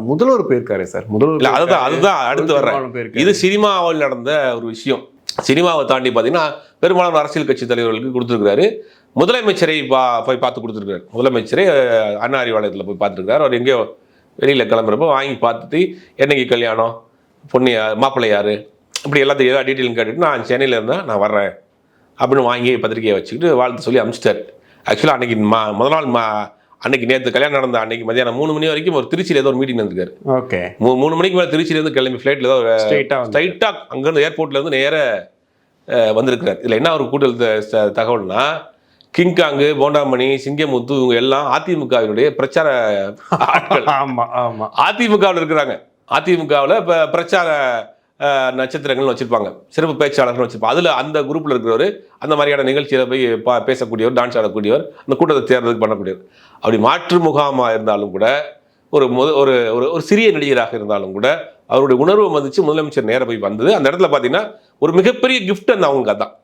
முதல்வர் போயிருக்காரு சார். முதல்வர் அதுதான் அடுத்து வர்றேன். இது சினிமாவில் நடந்த ஒரு விஷயம். சினிமாவை தாண்டி பார்த்தீங்கன்னா பெரும்பாலான அரசியல் கட்சி தலைவர்களுக்கு கொடுத்துருக்காரு. முதலமைச்சரை போய் பார்த்து கொடுத்துருக்காரு. முதலமைச்சரை அண்ணா அறிவாலயத்தில் போய் பார்த்துருக்காரு. அவர் எங்கேயோ வெளியில் கிளம்புறப்போ வாங்கி பார்த்துட்டு என்னைக்கு கல்யாணம், பொண்ணு மாப்பிள்ளை யார், இப்படி எல்லாத்தையும் ஏதாவது டீட்டெயிலும் கேட்டுட்டு நான் சென்னையில் இருந்தேன், நான் வர்றேன் அப்படின்னு வாங்கி பத்திரிக்கையை வச்சுக்கிட்டு வாழ்த்து சொல்லி அனுப்பிச்சிட்டார். ஆக்சுவலாக அன்றைக்கி முதல் நாள் அன்றைக்கி நேற்று கல்யாணம் நடந்த அன்றைக்கி மதியானம் 3 மணி வரைக்கும் ஒரு திருச்சியில் ஏதோ ஒரு மீட்டிங் நடந்திருக்காரு. ஓகே. 3 மணிக்கு மேலே திருச்சியிலேருந்து கிளம்பி ஃப்ளைட்டில் ஏதோ ஸ்ட்ரைட்டாக அங்கேருந்து ஏர்போர்ட்லேருந்து நேர வந்திருக்கிறார். இதில் என்ன ஒரு கூட்டல் தகவல்னா, கிங்காங்கு, போண்டாமணி, சிங்கமுத்து இவங்க எல்லாம் அதிமுகவினுடைய பிரச்சார ஆட்கள். அதிமுகவில் இருக்கிறாங்க. அதிமுகவில் இப்போ பிரச்சார நட்சத்திரங்கள்னு வச்சுருப்பாங்க, சிறப்பு பேச்சாளர்கள் வச்சுருப்பாங்க. அதில் அந்த குரூப்பில் இருக்கிறவர் அந்த மாதிரியான நிகழ்ச்சியில் போய் பேசக்கூடியவர், டான்ஸ் ஆடக்கூடியவர், அந்த கூட்டத்தை தேர்தலுக்கு பண்ணக்கூடியவர். அப்படி மாற்று முகாமாக இருந்தாலும் கூட, ஒரு ஒரு சிறிய நடிகராக இருந்தாலும் கூட அவருடைய உணர்வை மதித்து முதலமைச்சர் நேர போய் வந்தது. அந்த இடத்துல பார்த்தீங்கன்னா ஒரு மிகப்பெரிய கிஃப்ட் அந்த அவங்களுக்கு அதான்.